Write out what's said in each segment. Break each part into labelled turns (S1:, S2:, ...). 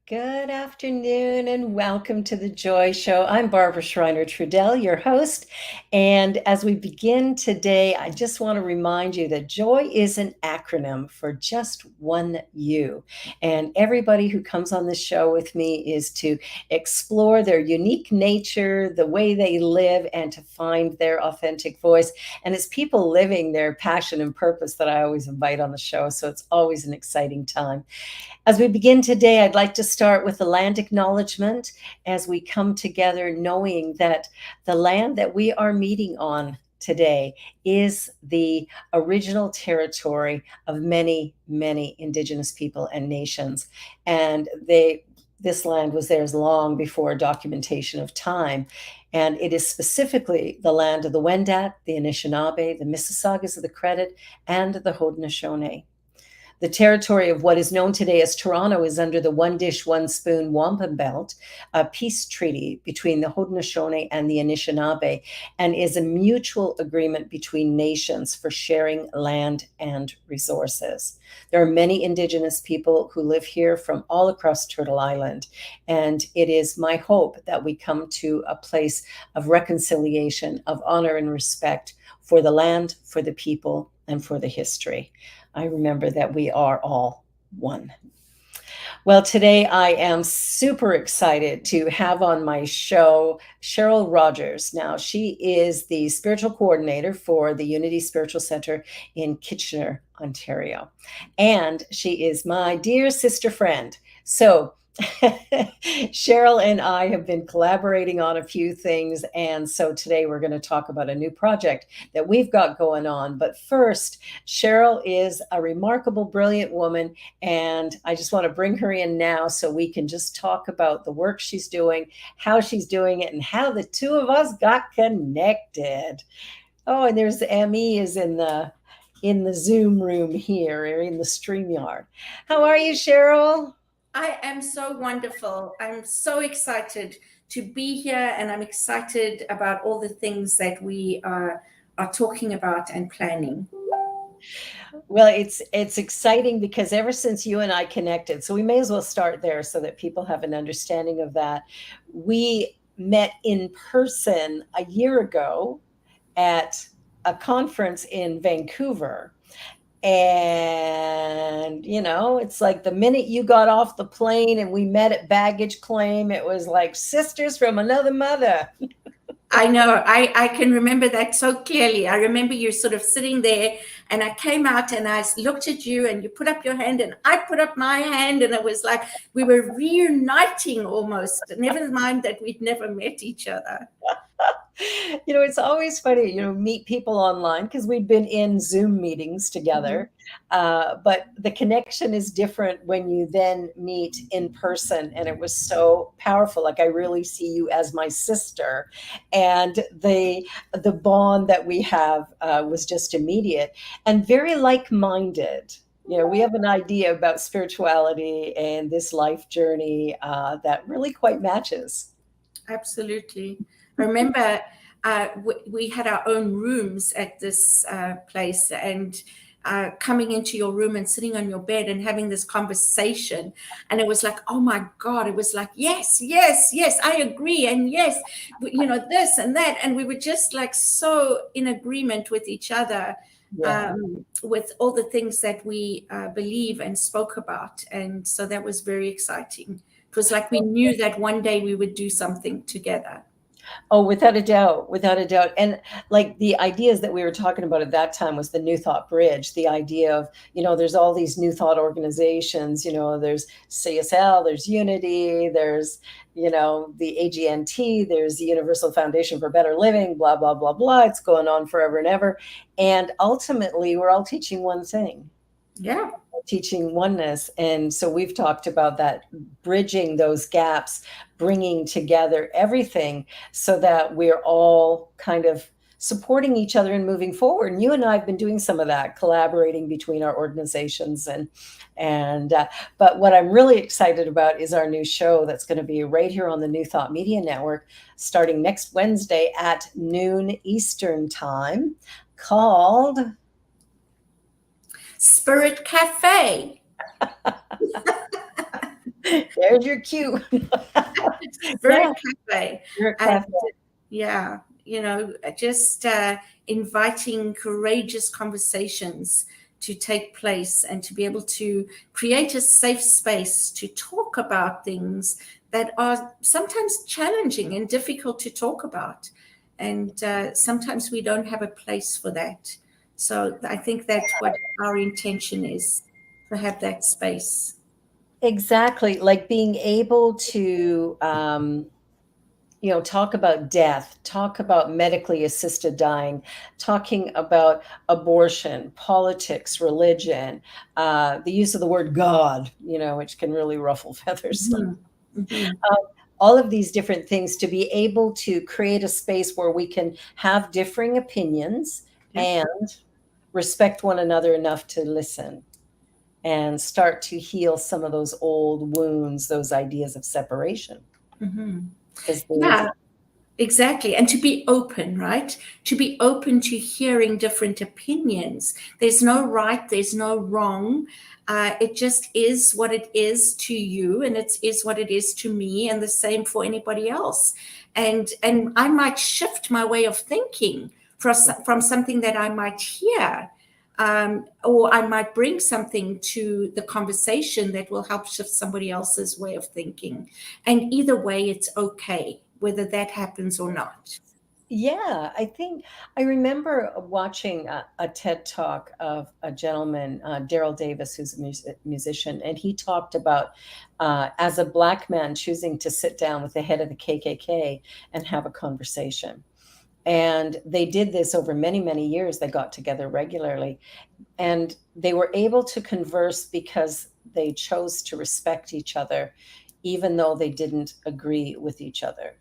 S1: Good afternoon and welcome to the Joy Show. I'm Barbara Schreiner Trudell, your host. And as we begin today, I just want to remind you that joy is an acronym for just one you. And everybody who comes on this show with me is to explore their unique nature, the way they live, and to find their authentic voice. And it's people living their passion and purpose that I always invite on the show. So it's always an exciting time. As we begin today, I'd like to start with the land acknowledgement as we come together, knowing that the land that we are meeting on today is the original territory of many, many Indigenous people and nations. And this land was theirs long before documentation of time. And it is specifically the land of the Wendat, the Anishinaabe, the Mississaugas of the Credit, and the Haudenosaunee. The territory of what is known today as Toronto is under the One Dish, One Spoon Wampum Belt, a peace treaty between the Haudenosaunee and the Anishinaabe, and is a mutual agreement between nations for sharing land and resources. There are many Indigenous people who live here from all across Turtle Island, and it is my hope that we come to a place of reconciliation, of honor and respect for the land, for the people, and for the history. I remember that we are all one. Well, today I am super excited to have on my show Cheryl Rodgers. Now, she is the spiritual coordinator for the Unity Spiritual Center in Kitchener, Ontario. And she is my dear sister friend. So, Cheryl and I have been collaborating on a few things. And so today we're going to talk about a new project that we've got going on. But first, Cheryl is a remarkable, brilliant woman. And I just want to bring her in now so we can just talk about the work she's doing, how she's doing it, and how the two of us got connected. Oh, and there's Emmy is in the Zoom room here, or in the StreamYard. How are you, Cheryl?
S2: I am so wonderful. I'm so excited to be here, and I'm excited about all the things that we are talking about and planning.
S1: Well, it's exciting because ever since you and I connected, so we may as well start there so that people have an understanding of that. We met in person a year ago at a conference in Vancouver. And, it's like the minute you got off the plane and we met at baggage claim, it was like sisters from another mother.
S2: I know. I can remember that so clearly. I remember you sort of sitting there, and I came out and I looked at you, and you put up your hand, and I put up my hand, and it was like we were reuniting almost. Never mind that we'd never met each other.
S1: It's always funny, meet people online because we've been in Zoom meetings together. But the connection is different when you then meet in person. And it was so powerful. Like I really see you as my sister. And the bond that we have was just immediate and very like-minded. We have an idea about spirituality and this life journey that really quite matches.
S2: Absolutely. I remember we had our own rooms at this place, and coming into your room and sitting on your bed and having this conversation. And it was like, oh my God, it was like, yes, yes, yes, I agree. And yes, this and that. And we were just like so in agreement with each other.
S1: Yeah.
S2: With all the things that we believe and spoke about. And so that was very exciting. It was like we knew that one day we would do something together.
S1: Oh, without a doubt, without a doubt. And like the ideas that we were talking about at that time was the New Thought Bridge, the idea of, there's all these New Thought organizations, there's CSL, there's Unity, there's, the AGNT, there's the Universal Foundation for Better Living, blah, blah, blah, blah. It's going on forever and ever. And ultimately, we're all teaching one thing.
S2: Yeah.
S1: Teaching oneness. And so we've talked about that, bridging those gaps, bringing together everything so that we're all kind of supporting each other and moving forward. And you and I have been doing some of that, collaborating between our organizations. But what I'm really excited about is our new show that's going to be right here on the New Thought Media Network starting next Wednesday at noon Eastern time, called
S2: Spirit Cafe.
S1: There's your cue.
S2: Very
S1: Yeah,
S2: clever.
S1: you're a
S2: And
S1: clever.
S2: yeah, just inviting courageous conversations to take place and to be able to create a safe space to talk about things that are sometimes challenging and difficult to talk about. And sometimes we don't have a place for that. So I think that's what our intention is, to have that space.
S1: Exactly. Like being able to, talk about death, talk about medically assisted dying, talking about abortion, politics, religion, the use of the word God, which can really ruffle feathers.
S2: Mhm. Mhm.
S1: All of these different things to be able to create a space where we can have differing opinions
S2: Yeah.
S1: and respect one another enough to listen and start to heal some of those old wounds, those ideas of separation.
S2: Mhm.
S1: Because there is,
S2: Yeah. Exactly. And to be open, right? To be open to hearing different opinions. There's no right, there's no wrong. It just is what it is to you, and it is what it is to me, and the same for anybody else. And I might shift my way of thinking from something that I might hear. Or I might bring something to the conversation that will help shift somebody else's way of thinking. And either way, it's okay, whether that happens or not.
S1: yeah, I think I remember watching a TED talk of a gentleman, Daryl Davis, who's a musician, and he talked about as a black man choosing to sit down with the head of the KKK and have a conversation. And they did this over many, many years. They got together regularly and they were able to converse because they chose to respect each other, even though they didn't agree with each other.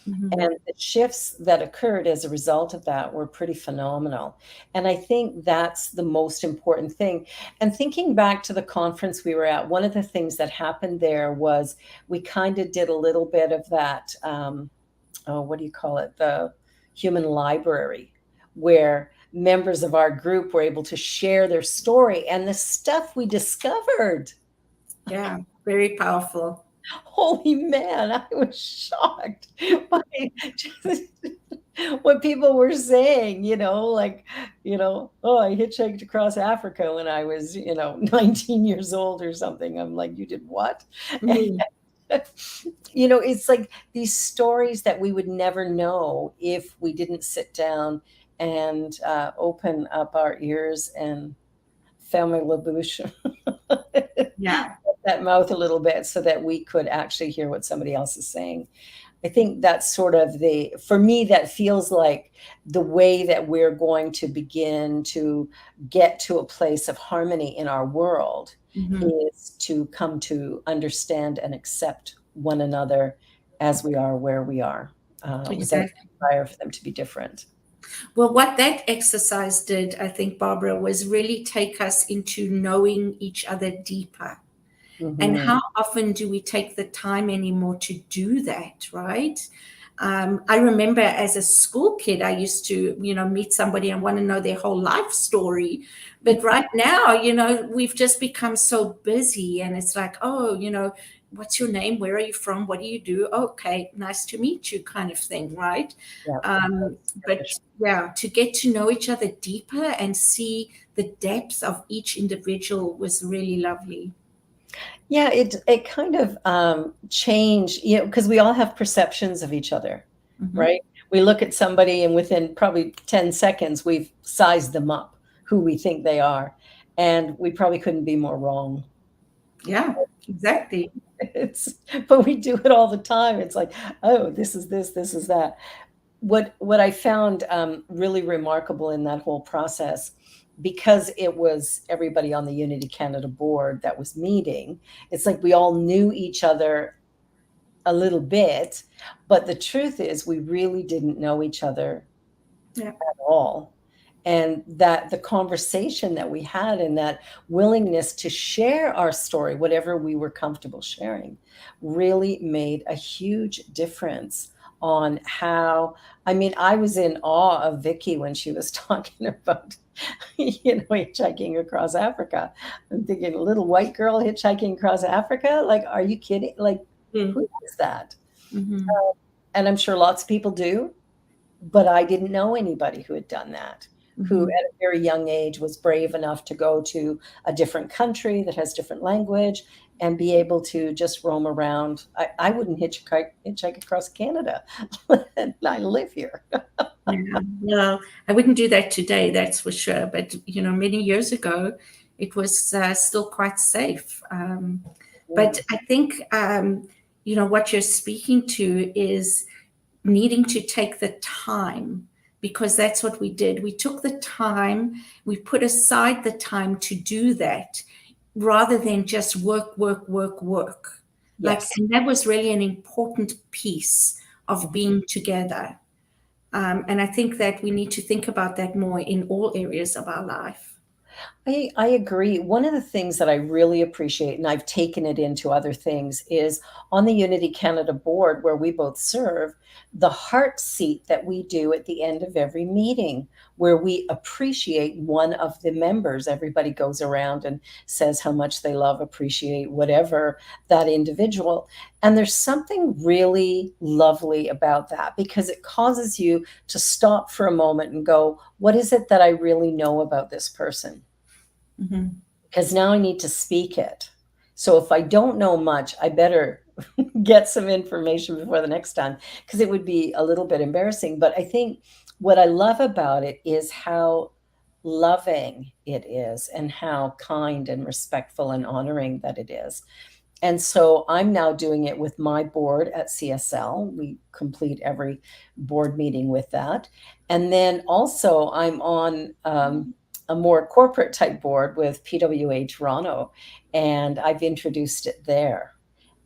S2: Mhm.
S1: And the shifts that occurred as a result of that were pretty phenomenal. And I think that's the most important thing. And thinking back to the conference we were at, one of the things that happened there was we kind of did a little bit of that, oh, what do you call it? The human library, where members of our group were able to share their story and the stuff we discovered.
S2: Yeah, very powerful.
S1: Holy man, I was shocked by just what people were saying, like, oh, I hitchhiked across Africa when I was, 19 years old or something. I'm like, you did what?
S2: Mhm.
S1: It's like these stories that we would never know if we didn't sit down and open up our ears and fermer la bouche,
S2: Yeah,
S1: that mouth a little bit so that we could actually hear what somebody else is saying. I think that's sort of for me, that feels like the way that we're going to begin to get to a place of harmony in our world
S2: mhm,
S1: is to come to understand and accept one another as we are where we are, without
S2: exactly.
S1: desire for them to be different.
S2: Well, what that exercise did, I think, Barbara, was really take us into knowing each other deeper. And
S1: Hmm.
S2: how often do we take the time anymore to do that, right? I remember as a school kid, I used to, meet somebody and want to know their whole life story. But right now, we've just become so busy and it's like, oh, what's your name? Where are you from? What do you do? Okay, nice to meet you, kind of thing, right?
S1: Yeah.
S2: But yeah, to get to know each other deeper and see the depth of each individual was really lovely.
S1: Yeah, it kind of changed, because we all have perceptions of each other,
S2: Mhm.
S1: right? We look at somebody and within probably 10 seconds, we've sized them up, who we think they are. And we probably couldn't be more wrong.
S2: Yeah, exactly.
S1: It's, but we do it all the time. It's like, oh, this is this is that. What I found really remarkable in that whole process, because it was everybody on the Unity Canada board that was meeting, it's like we all knew each other a little bit, but the truth is we really didn't know each other
S2: Yeah,
S1: at all. And that the conversation that we had and that willingness to share our story, whatever we were comfortable sharing, really made a huge difference on how, I mean, I was in awe of Vicky when she was talking about, hitchhiking across Africa. I'm thinking, a little white girl hitchhiking across Africa? Like, are you kidding? Like, who is that?
S2: Mm-hmm.
S1: And I'm sure lots of people do, but I didn't know anybody who had done that, who
S2: Mm-hmm.
S1: at a very young age was brave enough to go to a different country that has different language and be able to just roam around. I wouldn't hitchhike across Canada. And I live here.
S2: Yeah, well, I wouldn't do that today, that's for sure. But many years ago, it was still quite safe. But
S1: Mm,
S2: I think what you're speaking to is needing to take the time, because that's what we did. We took the time, we put aside the time to do that, rather than just work, work, work, work. Like,
S1: yes.
S2: and that was really an important piece of
S1: Mhm.
S2: being together. And I think that we need to think about that more in all areas of our life.
S1: I agree. One of the things that I really appreciate, and I've taken it into other things, is on the Unity Canada board where we both serve, the heart seat that we do at the end of every meeting, where we appreciate one of the members. Everybody goes around and says how much they love, appreciate whatever that individual. And there's something really lovely about that because it causes you to stop for a moment and go, what is it that I really know about this person?
S2: Mm-hmm.
S1: Because now I need to speak it. So if I don't know much, I better get some information before the next time because it would be a little bit embarrassing. But I think what I love about it is how loving it is and how kind and respectful and honoring that it is. And so I'm now doing it with my board at CSL. We complete every board meeting with that. And then also I'm on a more corporate type board with PWA Toronto, and I've introduced it there.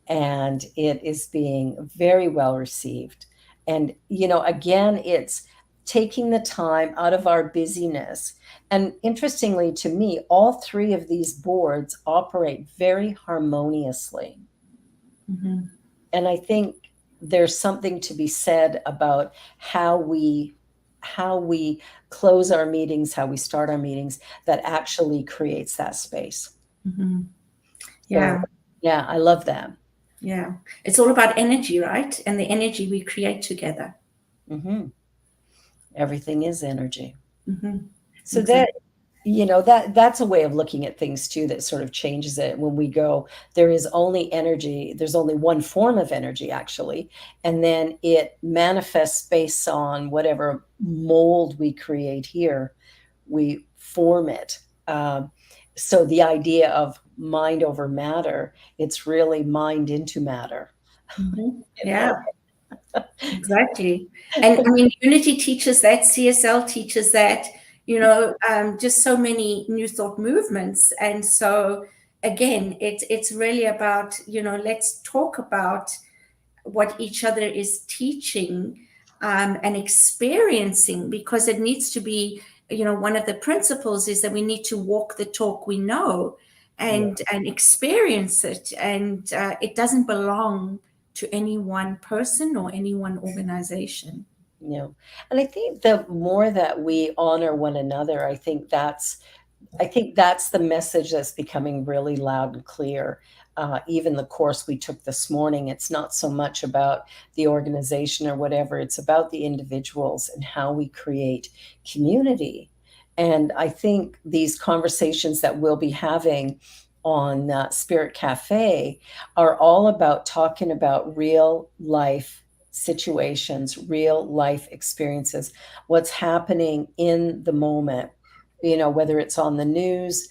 S1: And it is being very well received. And, again, it's taking the time out of our busyness. And interestingly to me, all three of these boards operate very harmoniously.
S2: Mm-hmm.
S1: And I think there's something to be said about how we close our meetings, how we start our meetings that actually creates that space.
S2: Mm-hmm.
S1: So
S2: Yeah,
S1: yeah, I love that.
S2: yeah. It's all about energy, right? And the energy we create together.
S1: Hmm. Everything is energy.
S2: Mm-hmm.
S1: So that
S2: Exactly.
S1: that's a way of looking at things too that sort of changes it when we go, there is only energy, there's only one form of energy actually, and then it manifests based on whatever mold we create here, we form it. So the idea of mind over matter, it's really mind into matter,
S2: Mm-hmm.
S1: in a way.
S2: Yeah. Exactly. And I mean, Unity teaches that, CSL teaches that, just so many new thought movements. And so again, it's really about, let's talk about what each other is teaching and experiencing, because it needs to be, one of the principles is that we need to walk the talk we know
S1: Yeah.
S2: and experience it. And it doesn't belong to any one person or any one organization.
S1: Yeah. And I think the more that we honor one another, I think that's the message that's becoming really loud and clear. Even the course we took this morning, it's not so much about the organization or whatever, it's about the individuals and how we create community. And I think these conversations that we'll be having on Spirit Cafe are all about talking about real life situations, real life experiences, what's happening in the moment, whether it's on the news,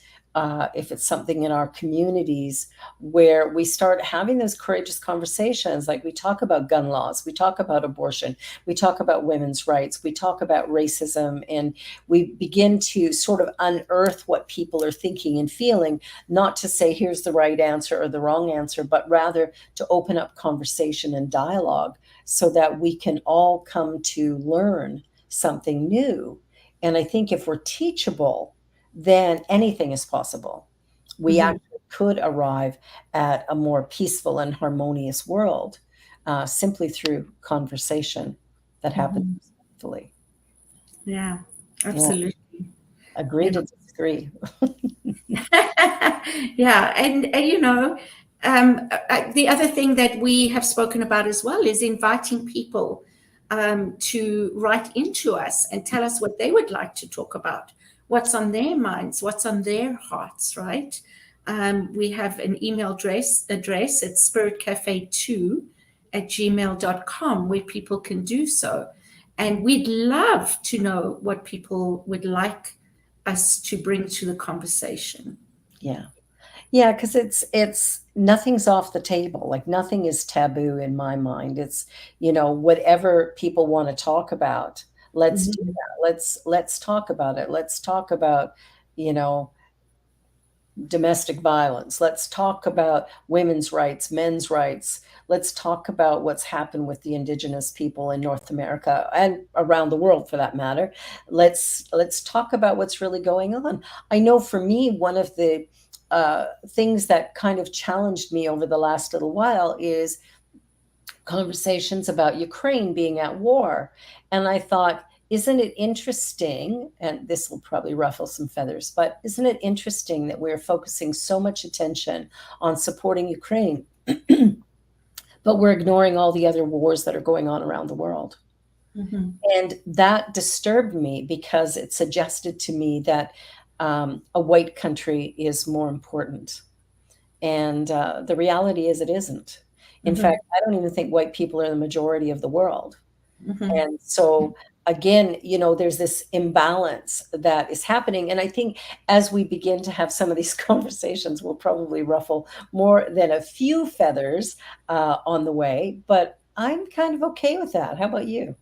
S1: if it's something in our communities, where we start having those courageous conversations. Like we talk about gun laws, we talk about abortion, we talk about women's rights, we talk about racism, and we begin to sort of unearth what people are thinking and feeling, not to say here's the right answer or the wrong answer, but rather to open up conversation and dialogue so that we can all come to learn something new. And I think if we're teachable, then anything is possible. We
S2: Mm-hmm.
S1: actually could arrive at a more peaceful and harmonious world. simply through conversation that happens
S2: Mhm.
S1: respectfully.
S2: Yeah,
S1: Yeah,
S2: absolutely.
S1: agree
S2: You
S1: to
S2: know.
S1: disagree.
S2: Yeah, and the other thing that we have spoken about as well is inviting people to write into us and tell us what they would like to talk about, what's on their minds, what's on their hearts, right? We have an email address it's spiritcafe2@gmail.com where people can do so. And we'd love to know what people would like us to bring to the conversation.
S1: Yeah. Yeah, because it's nothing's off the table. Like nothing is taboo in my mind. It's, whatever people want to talk about, let's do
S2: Mhm.
S1: that. Let's talk about it. Let's talk about, you know, domestic violence. Let's talk about women's rights, men's rights. Let's talk about what's happened with the indigenous people in North America and around the world for that matter. Let's talk about what's really going on. I know for me, one of the things that kind of challenged me over the last little while is conversations about Ukraine being at war. And I thought, isn't it interesting? And this will probably ruffle some feathers, but isn't it interesting that we're focusing so much attention on supporting Ukraine, but we're ignoring all the other wars that are going on around the world?
S2: Mhm.
S1: And that disturbed me because it suggested to me that a white country is more important. And the reality is, it isn't. In
S2: Mhm.
S1: fact, I don't even think white people are the majority of the world.
S2: Mhm.
S1: And so, again, there's this imbalance that is happening. And I think as we begin to have some of these conversations, we'll probably ruffle more than a few feathers on the way. But I'm kind of okay with that. How about you?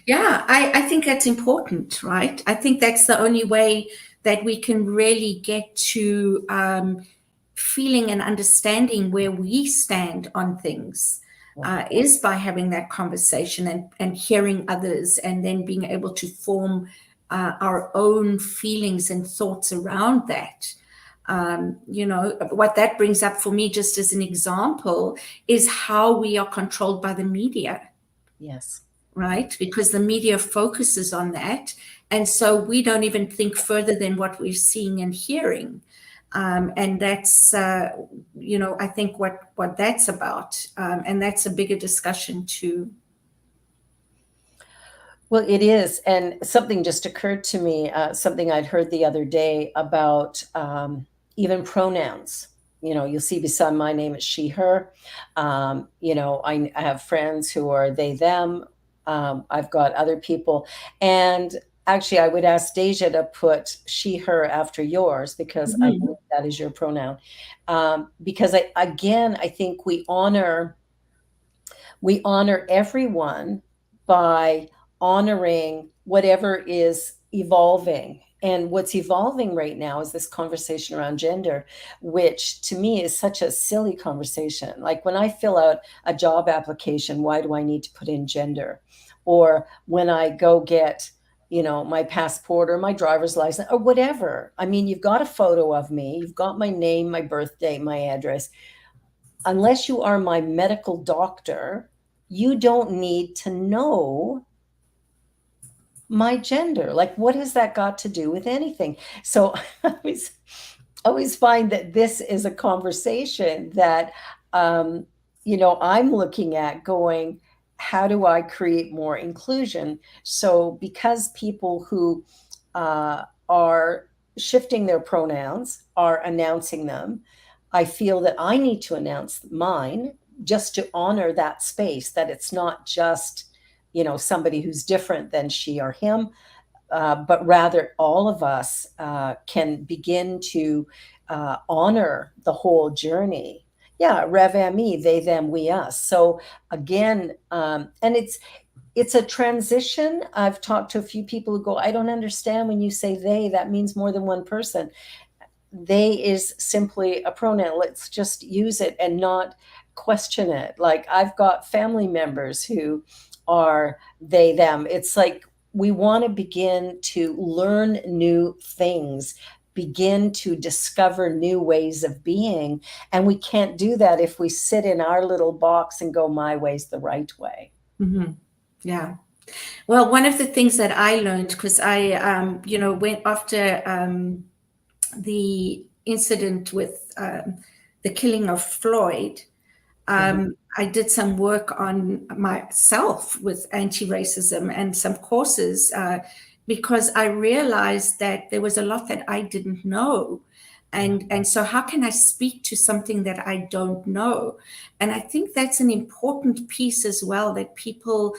S2: Yeah, I think that's important, right? I think that's the only way that we can really get to feeling and understanding where we stand on things
S1: Yeah.
S2: is by having that conversation and hearing others and then being able to form our own feelings and thoughts around that. What that brings up for me, just as an example, is how we are controlled by the media,
S1: Yes.
S2: right? Because the media focuses on that. And so we don't even think further than what we're seeing and hearing. And that's, I think what that's about. And that's a bigger discussion too.
S1: Well, it is. And something just occurred to me, something I'd heard the other day about even pronouns. You'll see beside my name it's she, her. I have friends who are they, them. I've got other people. And actually, I would ask Deja to put she, her after yours because I
S2: Mhm.
S1: believe that is your pronoun. Because I think we honor everyone by honoring whatever is evolving. And what's evolving right now is this conversation around gender, which to me is such a silly conversation. Like when I fill out a job application, why do I need to put in gender? Or when I go get, my passport or my driver's license or whatever. I mean, you've got a photo of me, you've got my name, my birthday, my address. Unless you are my medical doctor, you don't need to know my gender. Like, what has that got to do with anything? So I always find that this is a conversation that, I'm looking at going, how do I create more inclusion? So because people who are shifting their pronouns are announcing them, I feel that I need to announce mine just to honor that space, that it's not just, somebody who's different than she or him, but rather all of us can begin to honor the whole journey. Yeah, Rev Me, they, them, we, us. So again, and it's a transition. I've talked to a few people who go, I don't understand when you say they, that means more than one person. They is simply a pronoun. Let's just use it and not question it. Like I've got family members who are they, them. It's like we want to begin to learn new things begin to discover new ways of being. And we can't do that if we sit in our little box and go, my way's the right way.
S2: Mm-hmm. Yeah. Well, one of the things that I learned, because I, went after the incident with the killing of Floyd,
S1: Mhm.
S2: I did some work on myself with anti-racism and some courses because I realized that there was a lot that I didn't know. And so how can I speak to something that I don't know? And I think that's an important piece as well that people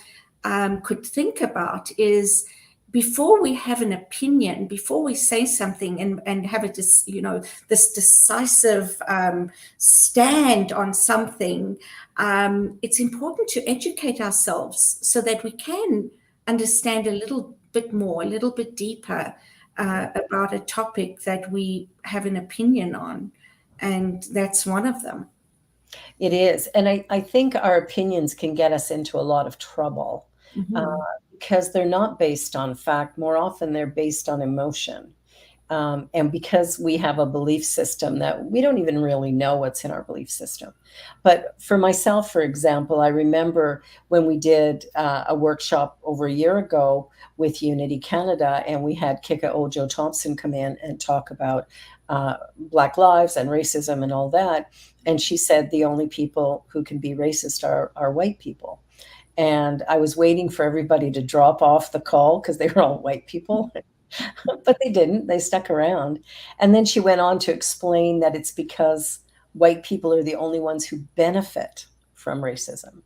S2: could think about is before we have an opinion, before we say something and have this decisive stand on something, it's important to educate ourselves so that we can understand a little bit more, a little bit deeper about a topic that we have an opinion on. And that's one of them.
S1: It is. And I think our opinions can get us into a lot of trouble uh,
S2: Mm-hmm.
S1: because they're not based on fact. More often, they're based on emotion. And because we have a belief system that we don't even really know what's in our belief system. But for myself, for example, I remember when we did a workshop over a year ago with Unity Canada, and we had Kika Ojo Thompson come in and talk about Black lives and racism and all that. And she said the only people who can be racist are white people. And I was waiting for everybody to drop off the call because they were all white people. But they didn't. They stuck around. And then she went on to explain that it's because white people are the only ones who benefit from racism.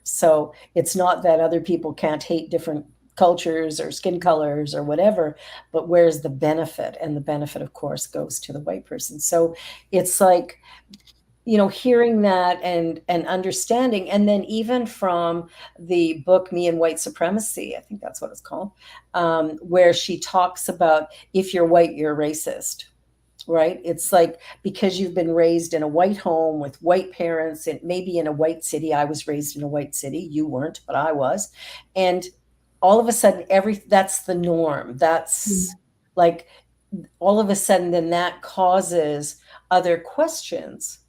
S1: So it's not that other people can't hate different cultures or skin colors or whatever, but where's the benefit? And the benefit, of course, goes to the white person. So it's like, hearing that and understanding, and then even from the book Me and White Supremacy, I think that's what it's called, where she talks about if you're white, you're racist, right? It's like because you've been raised in a white home with white parents and maybe in a white city. I was raised in a white city. You weren't, but I was. And all of a sudden, that's the norm. That's like all of a sudden, then that causes other questions,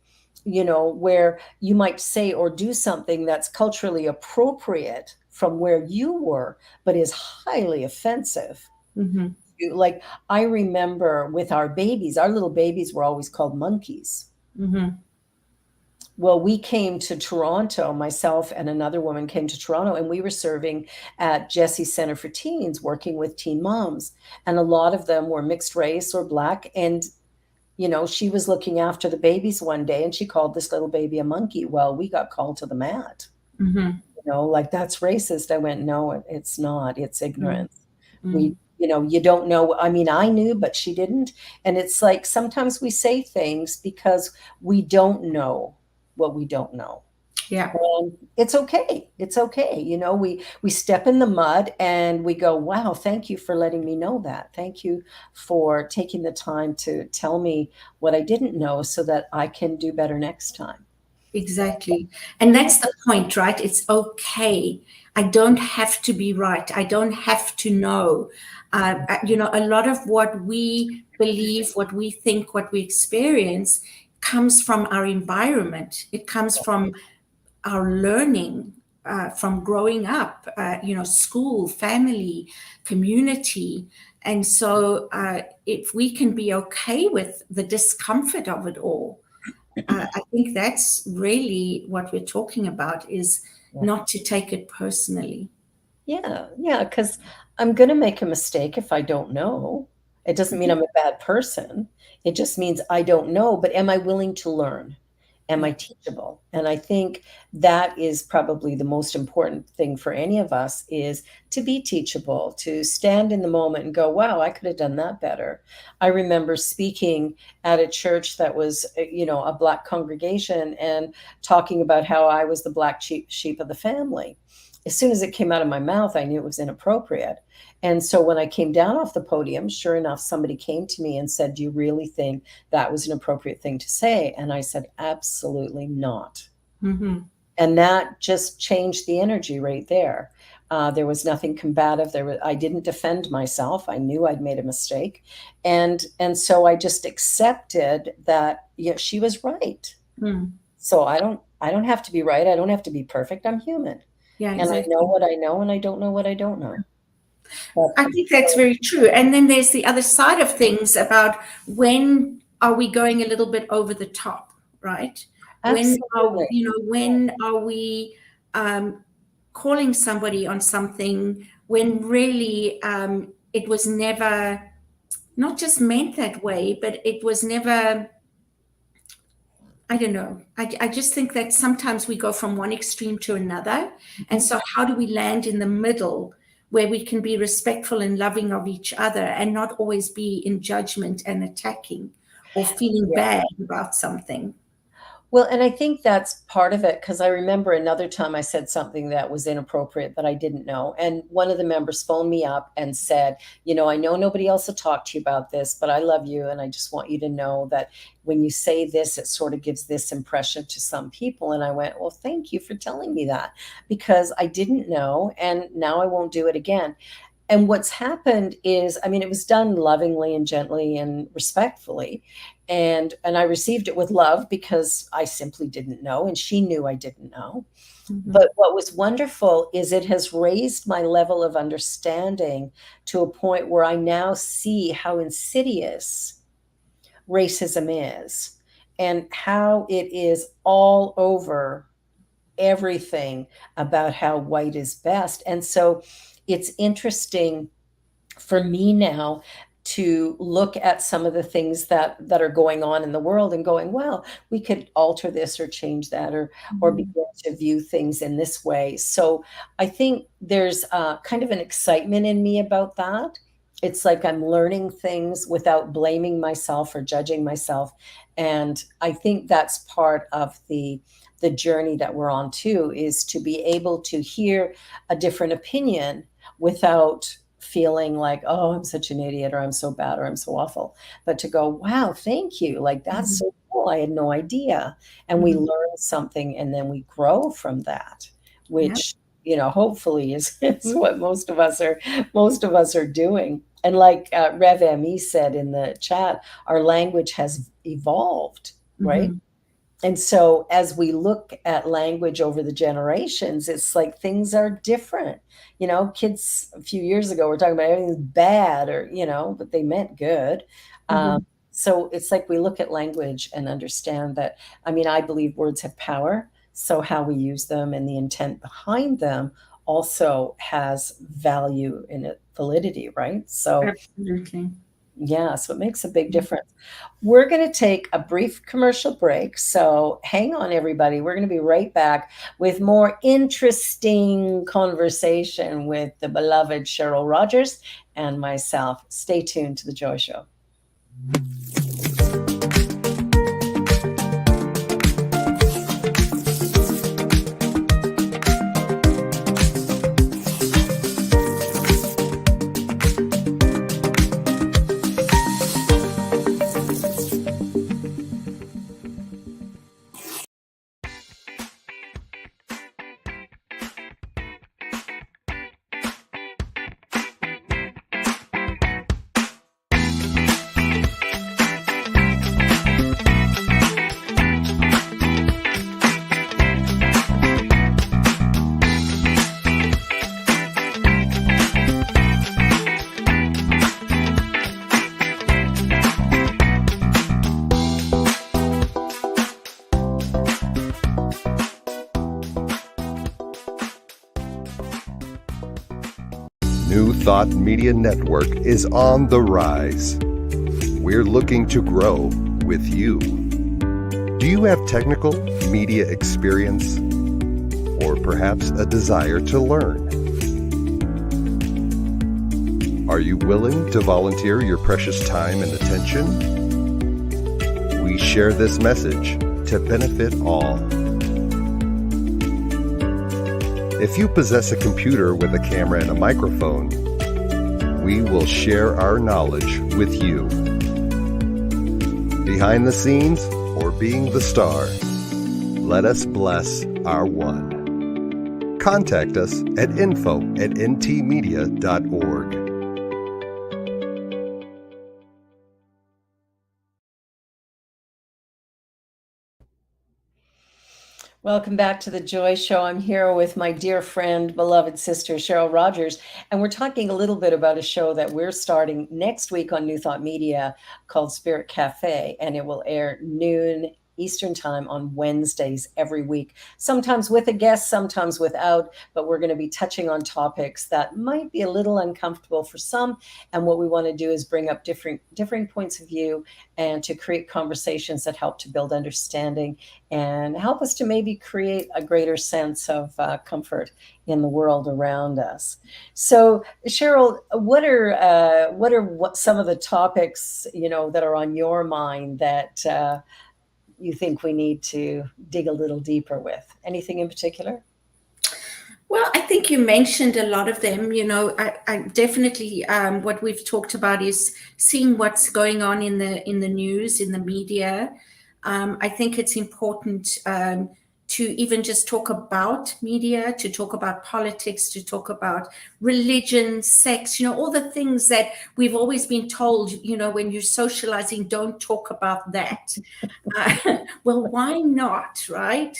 S1: where you might say or do something that's culturally appropriate from where you were, but is highly offensive.
S2: Mm-hmm.
S1: Like, I remember with our babies, our little babies were always called monkeys.
S2: Mm-hmm.
S1: Well, we came to Toronto, myself and another woman came to Toronto, and we were serving at Jesse's Center for Teens, working with teen moms. And a lot of them were mixed race or Black. And she was looking after the babies one day and she called this little baby a monkey. Well, we got called to the mat.
S2: Mm-hmm.
S1: Like, that's racist. I went, no, it's not. It's ignorance.
S2: Mm-hmm.
S1: You don't know. I mean, I knew, but she didn't. And it's like sometimes we say things because we don't know what we don't know.
S2: Yeah.
S1: And it's okay. It's okay. We step in the mud and we go, wow, thank you for letting me know that. Thank you for taking the time to tell me what I didn't know so that I can do better next time.
S2: Exactly. And that's the point, right? It's okay. I don't have to be right. I don't have to know. A lot of what we believe, what we think, what we experience comes from our environment. It comes from our learning, from growing up, school, family, community. And so if we can be okay with the discomfort of it all, I think that's really what we're talking about is
S1: Yeah.
S2: not to take it personally.
S1: Yeah, because I'm going to make a mistake if I don't know. It doesn't mean I'm a bad person. It just means I don't know, but am I willing to learn? Am I teachable? And I think that is probably the most important thing for any of us is to be teachable, to stand in the moment and go, wow, I could have done that better. I remember speaking at a church that was, a Black congregation and talking about how I was the black sheep of the family. As soon as it came out of my mouth, I knew it was inappropriate. And so when I came down off the podium, sure enough, somebody came to me and said, do you really think that was an appropriate thing to say? And I said, absolutely not.
S2: Mm-hmm.
S1: And that just changed the energy right there. There was nothing combative. I didn't defend myself. I knew I'd made a mistake, and so I just accepted that, yeah, she was right.
S2: Mm.
S1: So I don't have to be right. I don't have to be perfect. I'm human,
S2: Yeah,
S1: and I know
S2: exactly.
S1: what I know, and I don't know what I don't know. But
S2: I think that's very true. And then there's the other side of things about when are we going a little bit over the top, right?
S1: absolutely,
S2: When are we um, calling somebody on something when really it was never not just meant that way, but it was never, I don't know. I just think that sometimes we go from one extreme to another. And
S1: Mhm.
S2: so, how do we land in the middle where we can be respectful and loving of each other and not always be in judgment and attacking or feeling
S1: Yeah.
S2: bad about something?
S1: Well, and I think that's part of it because I remember another time I said something that was inappropriate that I didn't know. And one of the members phoned me up and said, I know nobody else will talk to you about this, but I love you. And I just want you to know that when you say this, it sort of gives this impression to some people. And I went, well, thank you for telling me that because I didn't know. And now I won't do it again. And what's happened is, I mean, it was done lovingly and gently and respectfully. And I received it with love because I simply didn't know, and she knew I didn't know.
S2: Mhm.
S1: But what was wonderful is it has raised my level of understanding to a point where I now see how insidious racism is and how it is all over everything about how white is best. And so it's interesting for me now to look at some of the things that are going on in the world and going, well, we could alter this or change that or
S2: Mhm.
S1: begin to view things in this way. So I think there's kind of an excitement in me about that. It's like I'm learning things without blaming myself or judging myself. And I think that's part of the journey that we're on too, is to be able to hear a different opinion without feeling like, oh, I'm such an idiot or I'm so bad or I'm so awful, but to go, wow, thank you. Like, that's
S2: Mhm.
S1: so cool. I had no idea. And we
S2: Mhm.
S1: learn something and then we grow from that,
S2: Yeah.
S1: which, hopefully is what most of us are doing. And like Rev Me said in the chat, our language has evolved, right?
S2: Mhm.
S1: And so as we look at language over the generations, it's like things are different. Kids a few years ago were talking about everything's bad or, but they meant good.
S2: Mhm.
S1: So it's like we look at language and understand that, I mean, I believe words have power. So how we use them and the intent behind them also has value in it, validity, right? So
S2: Absolutely.
S1: yeah, so it makes a big difference. We're going to take a brief commercial break. So hang on, everybody. We're going to be right back with more interesting conversation with the beloved Cheryl Rodgers and myself. Stay tuned to The Joy Show.
S3: New Thought Media Network is on the rise. We're looking to grow with you. Do you have technical media experience or perhaps a desire to learn? Are you willing to volunteer your precious time and attention? We share this message to benefit all. If you possess a computer with a camera and a microphone, we will share our knowledge with you. Behind the scenes or being the star, let us bless our one. contact us at info@ntmedia.org.
S1: Welcome back to the Joy Show. I'm here with my dear friend, beloved sister, Cheryl Rodgers, and we're talking a little bit about a show that we're starting next week on New Thought Media called Spirit Cafe, and it will air noon Eastern time on Wednesdays every week, sometimes with a guest, sometimes without, but we're going to be touching on topics that might be a little uncomfortable for some. And what we want to do is bring up differing points of view and to create conversations that help to build understanding and help us to maybe create a greater sense of comfort in the world around us. So, Cheryl, what some of the topics that are on your mind that you think we need to dig a little deeper with? Anything in particular?
S2: Well, I think you mentioned a lot of them. I definitely what we've talked about is seeing what's going on in the news, in the media. I think it's important to even just talk about media, to talk about politics, to talk about religion, sex. All the things that we've always been told. When you're socializing, don't talk about that. Well, why not, right?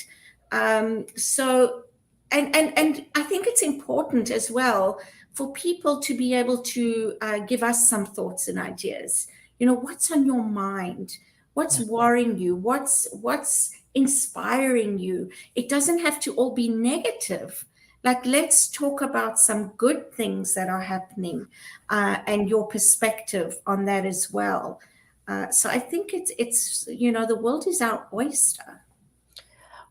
S2: So. And I think it's important as well for people to be able to give us some thoughts and ideas. What's on your mind? What's worrying you? What's inspiring you? It doesn't have to all be negative. Like, let's talk about some good things that are happening and your perspective on that as well. So I think it's the world is our oyster.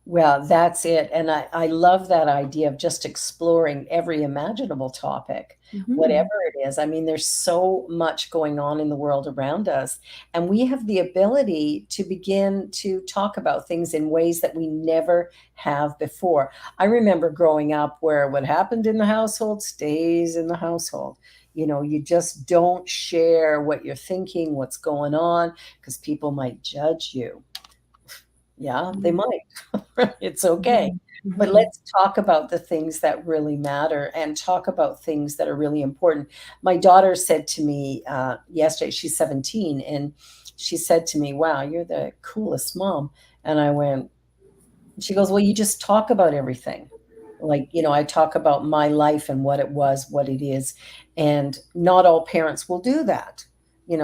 S1: Well, that's it. And I love that idea of just exploring every imaginable topic,
S2: Mhm.
S1: whatever it is. I mean, there's so much going on in the world around us, and we have the ability to begin to talk about things in ways that we never have before. I remember growing up where what happened in the household stays in the household. You just don't share what you're thinking, what's going on, because people might judge you. Yeah, they
S2: Mhm.
S1: might. It's okay.
S2: Mhm.
S1: But
S2: Mhm.
S1: let's talk about the things that really matter and talk about things that are really important. My daughter said to me yesterday, she's 17, and she said to me, "Wow, you're the coolest mom." And I went, she goes, "Well, you just talk about everything." Like, I talk about my life and what it was, what it is. And not all parents will do that.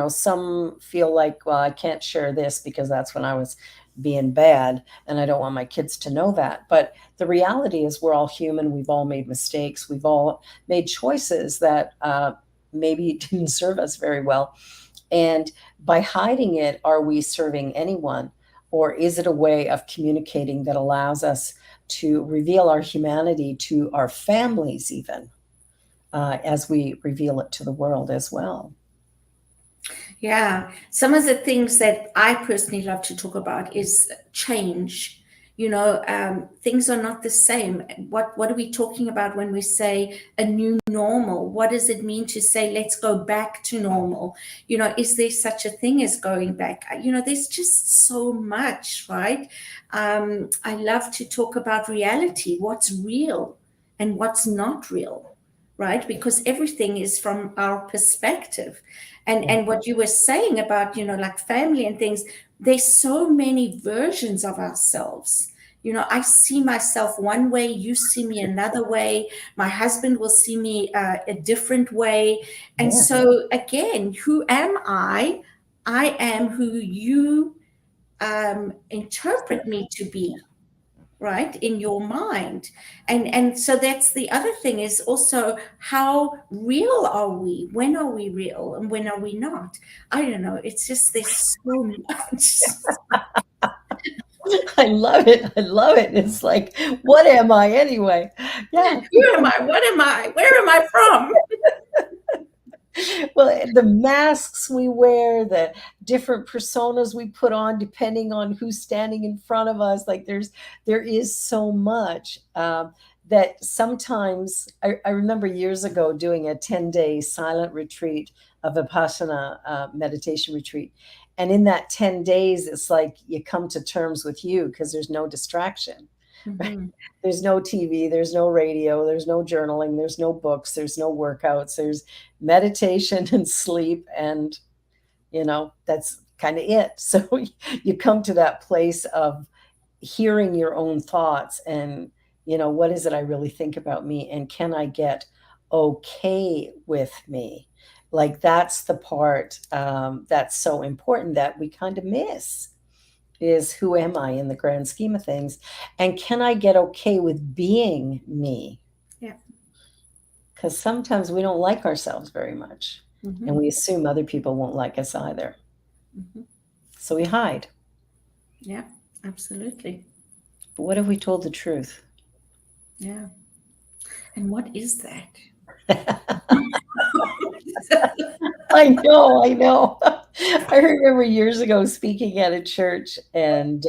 S1: Some feel like, well, I can't share this because that's when I was being bad and I don't want my kids to know that. But the reality is, we're all human. We've all made mistakes. We've all made choices that maybe didn't serve us very well. And by hiding it, are we serving anyone? Or is it a way of communicating that allows us to reveal our humanity to our families, even as we reveal it to the world as well?
S2: Yeah, some of the things that I personally love to talk about is change. Things are not the same. What are we talking about when we say a new normal? What does it mean to say let's go back to normal? Is there such a thing as going back? There's just so much, right? I love to talk about reality, what's real and what's not real, right? Because everything is from our perspective. And what you were saying about, like family and things, there's so many versions of ourselves. I see myself one way, you see me another way, my husband will see me a different way. And
S1: Yeah.
S2: so again, who am I? I am who you interpret me to be, right, in your mind. And so that's the other thing, is also how real are we? When are we real and when are we not? I don't know, it's just there's so much.
S1: I love it. I love it. It's like, what am I anyway? Yeah.
S2: Who am I? What am I? Where am I from?
S1: Well, the masks we wear, the different personas we put on, depending on who's standing in front of us, like there is so much that sometimes I remember years ago doing a 10-day silent retreat, a Vipassana meditation retreat. And in that 10 days, it's like you come to terms with you because there's no distraction.
S2: Mhm.
S1: There's no TV, there's no radio, there's no journaling, there's no books, there's no workouts, there's meditation and sleep, and that's kind of it. So you come to that place of hearing your own thoughts and, what is it I really think about me? And can I get okay with me? Like that's the part that's so important that we kind of miss is who am I in the grand scheme of things? And can I get okay with being me?
S2: Yeah.
S1: Because sometimes we don't like ourselves very much and
S2: Mhm.
S1: we assume other people won't like us either.
S2: Mhm.
S1: So we hide.
S2: Yeah, absolutely.
S1: But what if we told the truth?
S2: Yeah. And what is that?
S1: I know, I know. I remember years ago speaking at a church, and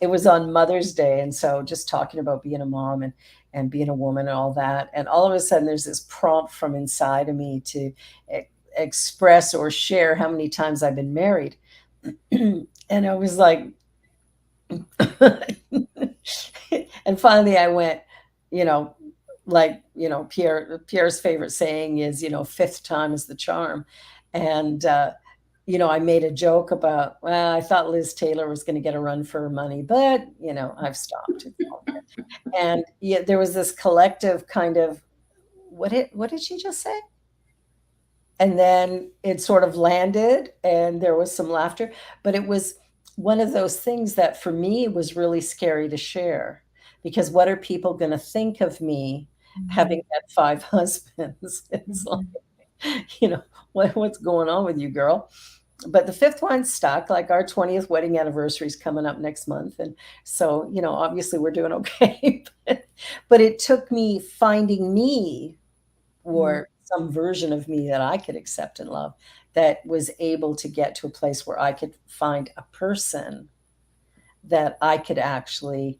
S1: it was on Mother's Day, and so just talking about being a mom and being a woman and all that. And all of a sudden, there's this prompt from inside of me to e express or share how many times I've been married. And I was like and finally I went, you know, like, Pierre's favorite saying is, fifth time is the charm. And, I made a joke about, well, I thought Liz Taylor was going to get a run for her money, but, I've stopped. It's all good. And yeah, there was this collective kind of, what did she just say? And then it sort of landed and there was some laughter, but it was one of those things that for me was really scary to share because what are people going to think of me having
S2: Mhm.
S1: had 5 husbands? It's like,
S2: Mhm.
S1: what's going on with you, girl? But the fifth one stuck. Like our 20th wedding anniversary is coming up next month, and so obviously we're doing okay. But it took me finding me
S2: Mhm.
S1: or some version of me that I could accept and love that was able to get to a place where I could find a person that I could actually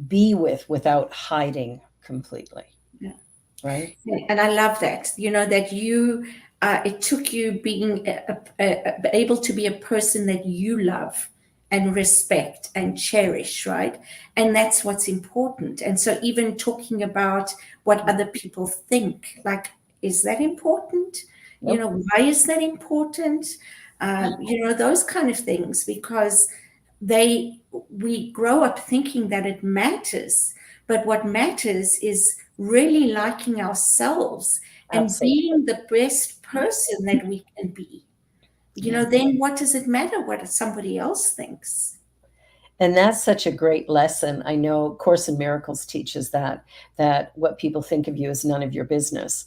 S1: be with without hiding completely,
S2: Yeah.
S1: right?
S2: And I love that, that it took you being able to be a person that you love and respect and cherish, right? And that's what's important. And so, even talking about what other people think, like, is that important?
S1: Nope.
S2: Why is that important? Those kind of things, because we grow up thinking that it matters, but what matters is really liking ourselves and
S1: Absolutely.
S2: being the best person that we can be.
S1: Yeah.
S2: Then what does it matter what somebody else thinks?
S1: And that's such a great lesson. I know Course in Miracles teaches that what people think of you is none of your business,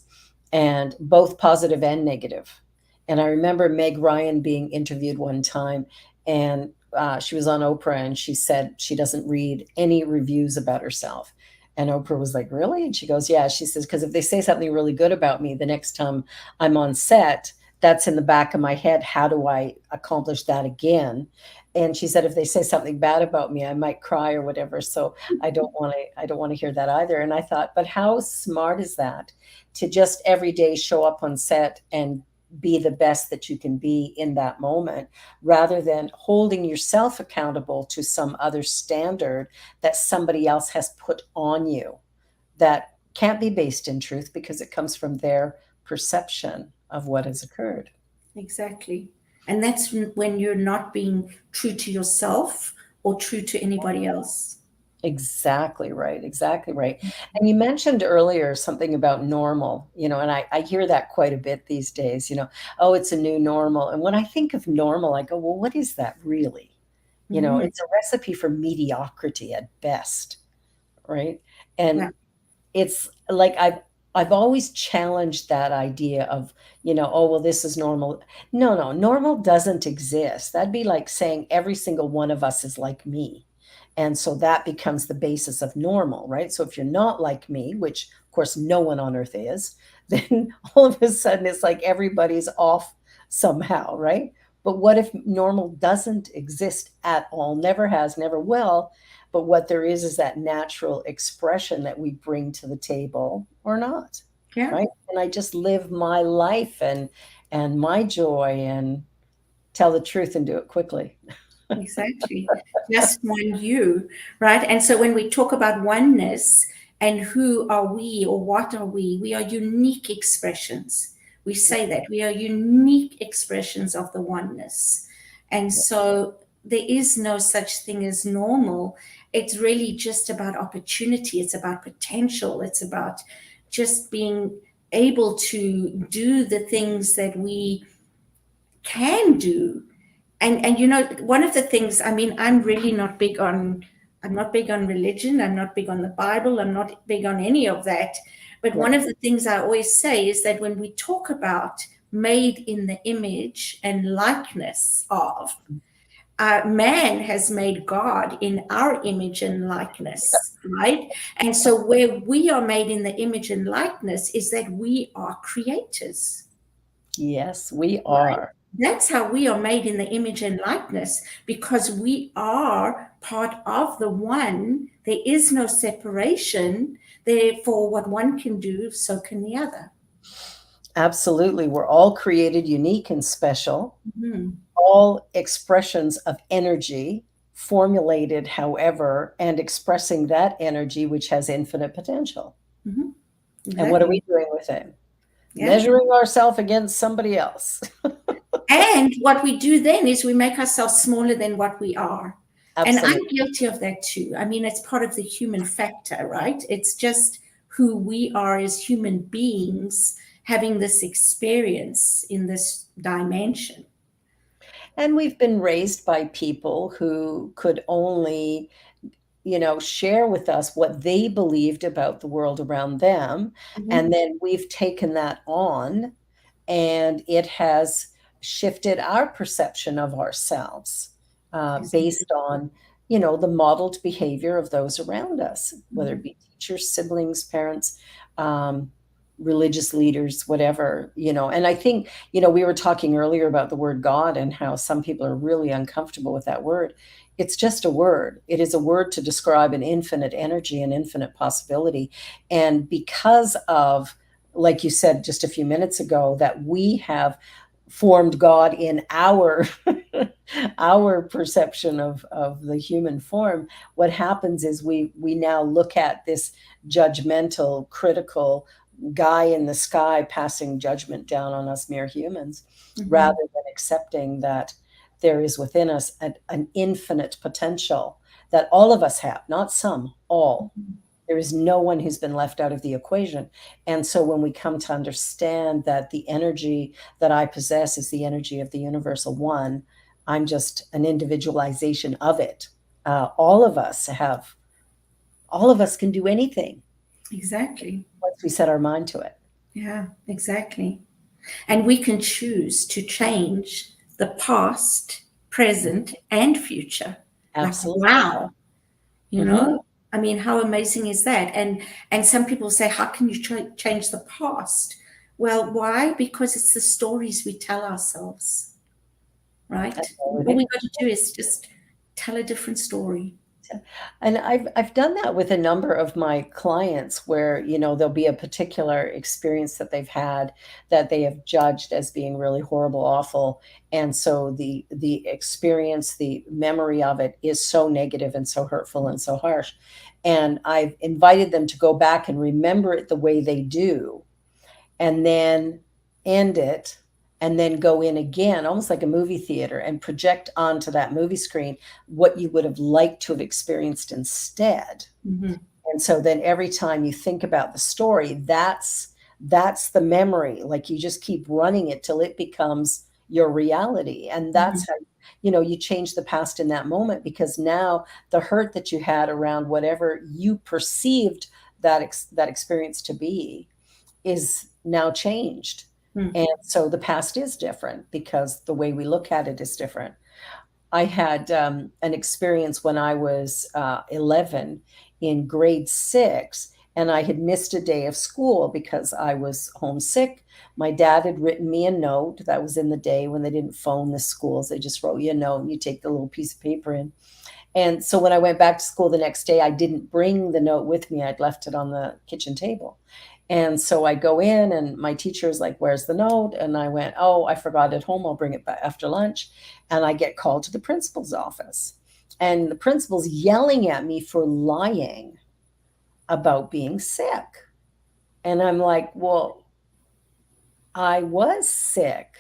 S1: and both positive and negative. And I remember Meg Ryan being interviewed one time, and she was on Oprah, and she said she doesn't read any reviews about herself. And Oprah was like, "Really?" And she goes, "Yeah." She says, "Because if they say something really good about me, the next time I'm on set, that's in the back of my head. How do I accomplish that again?" And she said, if they say something bad about me, I might cry or whatever. So I don't want to hear that either. And I thought, but how smart is that to just every day show up on set and be the best that you can be in that moment rather than holding yourself accountable to some other standard that somebody else has put on you that can't be based in truth because it comes from their perception of what has occurred.
S2: Exactly. And that's when you're not being true to yourself or true to anybody else.
S1: Exactly right. Exactly right. And you mentioned earlier something about normal, and I hear that quite a bit these days, oh, it's a new normal. And when I think of normal, I go, well, what is that really?
S2: Mhm.
S1: It's a recipe for mediocrity at best, right?
S2: Yeah.
S1: And it's like I've always challenged that idea of, oh, well, this is normal. No, no, normal doesn't exist. That'd be like saying every single one of us is like me. And so that becomes the basis of normal, right? So if you're not like me, which of course no one on earth is, then all of a sudden it's like everybody's off somehow, right? But what if normal doesn't exist at all, never has, never will? But what there is that natural expression that we bring to the table or not,
S2: Yeah.
S1: right? And I just live my life and my joy and tell the truth and do it quickly.
S2: Exactly. Just one you, right? And so when we talk about oneness and who are we or what are we are unique expressions. We say that we are unique expressions of the oneness. And so there is no such thing as normal. It's really just about opportunity, it's about potential, it's about just being able to do the things that we can do. And you know, one of the things, I mean, I'm not big on religion, I'm not big on the Bible, I'm not big on any of that. But one
S1: Right.
S2: of the things I always say is that when we talk about made in the image and likeness of, man has made God in our image and likeness, right? And so where we are made in the image and likeness is that we are creators.
S1: Yes, we
S2: Right?
S1: are.
S2: That's how we are made in the image and likeness, because we are part of the one. There is no separation. Therefore, what one can do, so can the other.
S1: Absolutely. We're all created unique and special,
S2: Mhm.
S1: all expressions of energy, formulated, however, and expressing that energy, which has infinite potential.
S2: Mhm.
S1: And what are
S2: Exactly.
S1: we doing with it?
S2: Yeah.
S1: Measuring ourselves against somebody else.
S2: And what we do then is we make ourselves smaller than what we are. And I'm
S1: Absolutely.
S2: guilty of that too. I mean, it's part of the human factor, right? It's just who we are as human beings having this experience in this dimension.
S1: And we've been raised by people who could only, share with us what they believed about the world around them.
S2: Mhm.
S1: And then we've taken that on, and it has shifted our perception of ourselves
S2: Exactly.
S1: based on, the modeled behavior of those around us, whether it
S2: Mhm.
S1: be teachers, siblings, parents, um, religious leaders, whatever, And I think, we were talking earlier about the word God and how some people are really uncomfortable with that word. It's just a word. It is a word to describe an infinite energy and infinite possibility. And because of, like you said just a few minutes ago, that we have formed God in our our perception of the human form, what happens is we now look at this judgmental, critical guy in the sky passing judgment down on us mere humans, rather
S2: Mhm.
S1: than accepting that there is within us an infinite potential that all of us have, not some, all. There is no one who's been left out of the equation. And so when we come to understand that the energy that I possess is the energy of the universal one, I'm just an individualization of it. All of us have, all of us can do anything
S2: Exactly.
S1: once we set our mind to it.
S2: Yeah, exactly. And we can choose to change the past, present, and future. Like,
S1: Absolutely.
S2: wow, you
S1: Mhm.
S2: know, I mean, how amazing is that? And some people say, how can you change the past? Well, why? Because it's the stories we tell ourselves, right?
S1: That's all it
S2: All we
S1: is.
S2: got to do is just tell a different story.
S1: And I've done that with a number of my clients where, there'll be a particular experience that they've had that they have judged as being really horrible, awful. And so the experience, the memory of it is so negative and so hurtful and so harsh. And I've invited them to go back and remember it the way they do, and then end it, and then go in again, almost like a movie theater, and project onto that movie screen what you would have liked to have experienced instead.
S2: Mm-hmm.
S1: And so then every time you think about the story, that's the memory. Like you just keep running it till it becomes your reality. And
S2: Mm-hmm.
S1: that's how you change the past in that moment, because now the hurt that you had around whatever you perceived that experience to be is now changed.
S2: Mm-hmm.
S1: And so the past is different because the way we look at it is different. I had an experience when I was 11 in grade 6, and I had missed a day of school because I was homesick. My dad had written me a note. That was in the day when they didn't phone the schools. They just wrote you a note and you take the little piece of paper in. And so when I went back to school the next day, I didn't bring the note with me. I'd left it on the kitchen table. And so I go in and my teacher is like, "Where's the note?" And I went, "Oh, I forgot it home. I'll bring it back after lunch." And I get called to the principal's office. And the principal's yelling at me for lying about being sick. And I'm like, "Well, I was sick."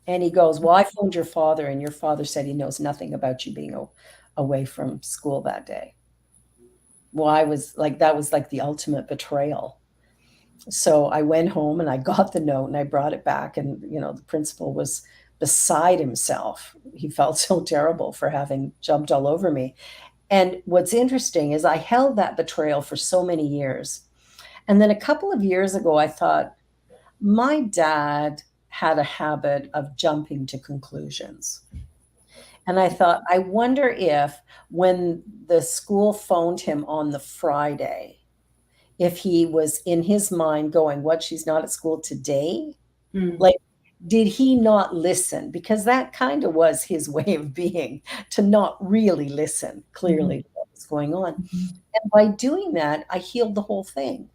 S1: And he goes, "Well, I phoned your father, and your father said he knows nothing about you being away from school that day." Well, I was like, that was like the ultimate betrayal. So I went home and I got the note and I brought it back. And, the principal was beside himself. He felt so terrible for having jumped all over me. And what's interesting is I held that betrayal for so many years. And then a couple of years ago, I thought, my dad had a habit of jumping to conclusions. And I thought, I wonder if when the school phoned him on the Friday, if he was in his mind going, "What, she's not at school today?"
S2: Mm.
S1: Like, did he not listen? Because that kind of was his way of being, to not really listen clearly to what was going on.
S2: Mhm.
S1: And by doing that, I healed the whole thing.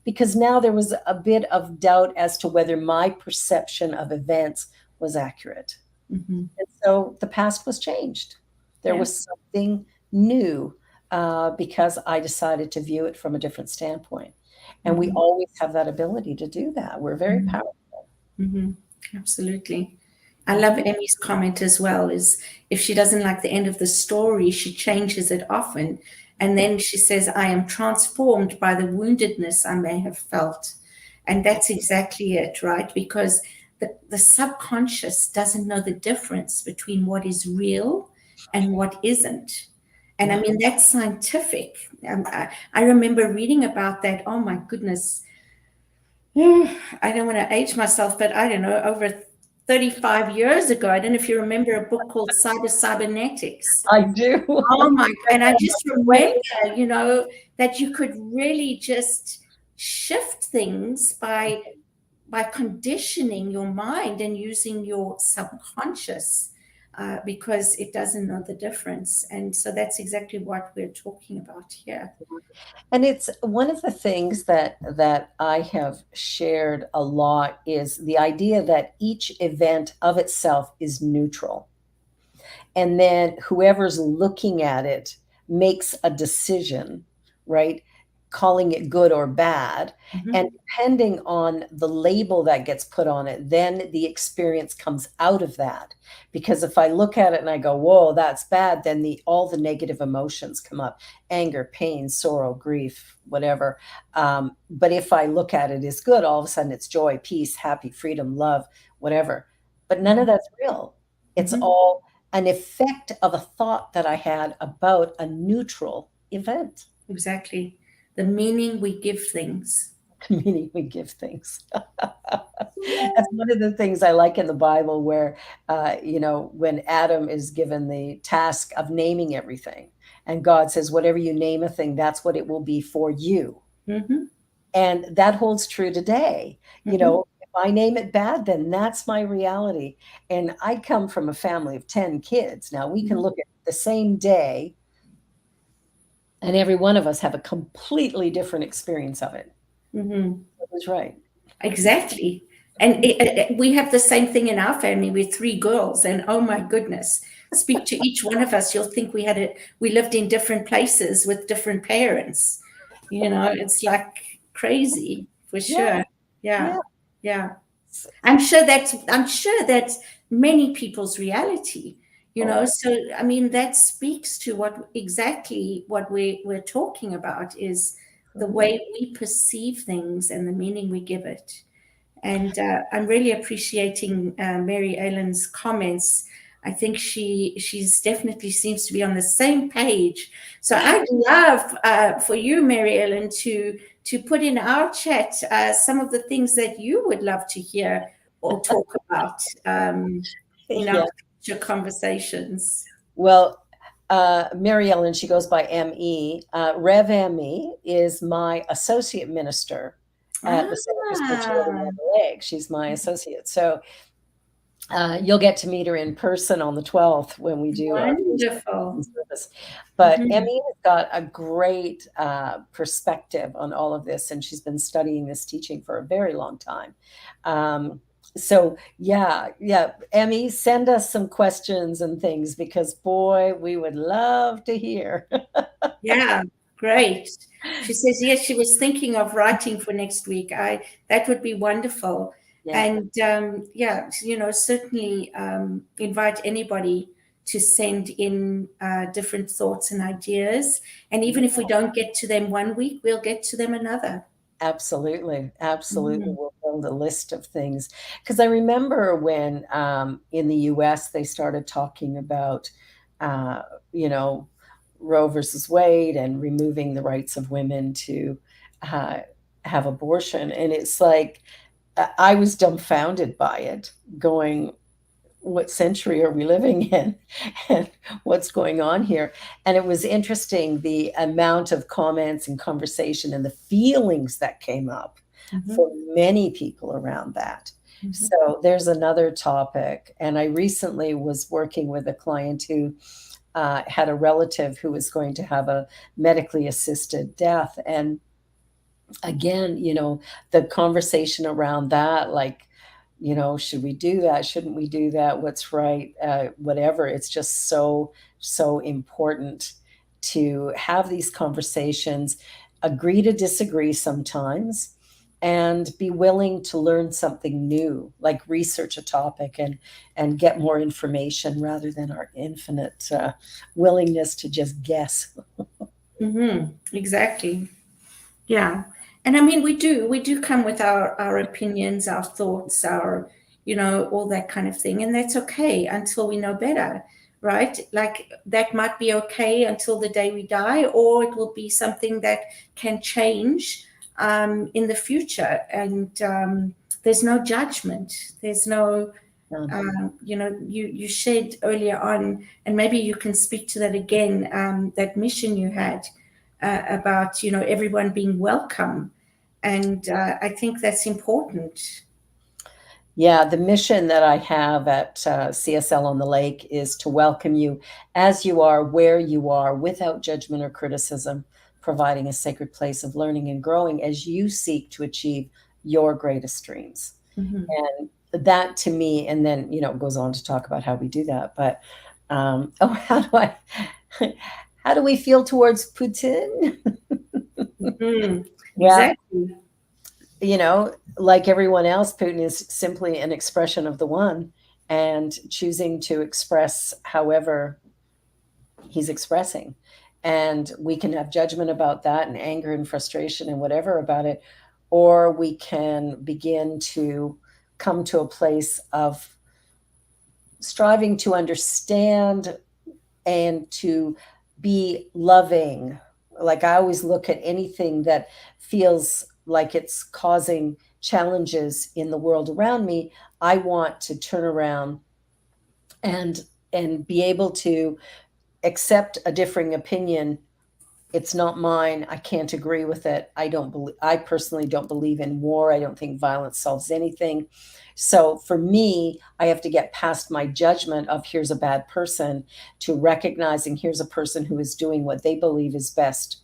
S1: Because now there was a bit of doubt as to whether my perception of events was accurate.
S2: Mhm.
S1: And so the past was changed. There
S2: Yeah.
S1: was something new because I decided to view it from a different standpoint. And we
S2: Mhm.
S1: always have that ability to do that. We're very
S2: Mhm.
S1: powerful.
S2: Mhm. Absolutely. I love Emmy's comment as well, is if she doesn't like the end of the story, she changes it often. And then she says, "I am transformed by the woundedness I may have felt." And that's exactly it, right? Because the subconscious doesn't know the difference between what is real and what isn't. And I
S1: Yeah.
S2: mean, that's scientific. I remember reading about that. Oh my goodness. I don't want to age myself, but I don't know, over 35 years ago. I don't know if you remember a book called Cybernetics.
S1: I do.
S2: Oh my, and I just remember, that you could really just shift things by conditioning your mind and using your subconscious, because it doesn't know the difference. And so that's exactly what we're talking about here.
S1: And it's one of the things that I have shared a lot is the idea that each event of itself is neutral. And then whoever's looking at it makes a decision, right? Calling it good or bad.
S2: Mhm.
S1: And depending on the label that gets put on it, then the experience comes out of that. Because if I look at it and I go, "Whoa, that's bad," then all the negative emotions come up: anger, pain, sorrow, grief, whatever. But if I look at it as good, all of a sudden it's joy, peace, happy, freedom, love, whatever. But none of that's real. It's
S2: Mhm.
S1: all an effect of a thought that I had about a neutral event,
S2: Exactly. The meaning we give things.
S1: meaning we give things. That's one of the things I like in the Bible where, when Adam is given the task of naming everything, and God says, "Whatever you name a thing, that's what it will be for you."
S2: Mhm.
S1: And that holds true today.
S2: Mhm.
S1: If I name it bad, then that's my reality. And I come from a family of 10 kids. Now we can
S2: Mhm.
S1: look at the same day and every one of us have a completely different experience of it.
S2: Mhm.
S1: That was right.
S2: Exactly. And we have the same thing in our family. We're three girls, and oh my goodness, speak to each one of us. You'll think we lived in different places with different parents. It's like crazy for
S1: Yeah,
S2: sure. Yeah,
S1: yeah.
S2: yeah. I'm sure that's many people's reality.
S1: Oh,
S2: So I mean, that speaks to what we're talking about is the way we perceive things and the meaning we give it. And I'm really appreciating Mary Ellen's comments. I think she's definitely seems to be on the same page. So I'd love for you, Mary Ellen, to put in our chat some of the things that you would love to hear or talk about in our
S1: yeah.
S2: future conversations.
S1: Well, Mary Ellen, she goes by ME. Rev ME is my associate minister at the Centers for Children
S2: Ah,
S1: and the Leg. She's my associate. So You'll get to meet her in person on the 12th when we do our first
S2: Wonderful.
S1: service. But
S2: Mhm.
S1: Emmy has got a great perspective on all of this, and she's been studying this teaching for a very long time. So yeah, Emmy, send us some questions and things because boy, we would love to hear.
S2: Yeah, great. She says yes, she was thinking of writing for next week. I That would be wonderful.
S1: Yeah,
S2: And yeah, certainly invite anybody to send in different thoughts and ideas. And even if we don't get to them one week, we'll get to them another.
S1: absolutely, absolutely.
S2: Mhm.
S1: We'll build a list of things because I remember when in the U.S. they started talking about, uh, you know, Roe versus Wade and removing the rights of women to uh, have abortion, and it's like I was dumbfounded by it, going, what century are we living in and what's going on here? And it was interesting the amount of comments and conversation and the feelings that came up
S2: Mhm.
S1: for many people around that.
S2: Mhm.
S1: So there's another topic. And I recently was working with a client who had a relative who was going to have a medically assisted death. And again, the conversation around that, like, should we do that? Shouldn't we do that? What's right? Whatever. It's just so, so important to have these conversations, agree to disagree sometimes, and be willing to learn something new, like research a topic and get more information rather than our infinite willingness to just guess.
S2: Mhm. Exactly. Yeah. And I mean, we do come with our opinions, our thoughts, all that kind of thing. And that's okay until we know better, right? Like that might be okay until the day we die, or it will be something that can change in the future. And there's no judgment. There's no,
S1: Um,
S2: you shared earlier on, and maybe you can speak to that again, that mission you had about everyone being welcome, and I think that's important.
S1: Yeah, the mission that I have at CSL on the Lake is to welcome you as you are, where you are, without judgment or criticism, providing a sacred place of learning and growing as you seek to achieve your greatest dreams.
S2: Mhm.
S1: And that to me, and then, goes on to talk about how we do that. But, oh, how do we feel towards Putin?
S2: Mhm.
S1: Well,
S2: Exactly.
S1: like everyone else, Putin is simply an expression of the one and choosing to express however he's expressing. And we can have judgment about that and anger and frustration and whatever about it, or we can begin to come to a place of striving to understand and to be loving. Like I always look at anything that feels like it's causing challenges in the world around me. I want to turn around and be able to accept a differing opinion. It's not mine. I can't agree with it. I personally don't believe in war. I don't think violence solves anything. So for me, I have to get past my judgment of here's a bad person to recognizing here's a person who is doing what they believe is best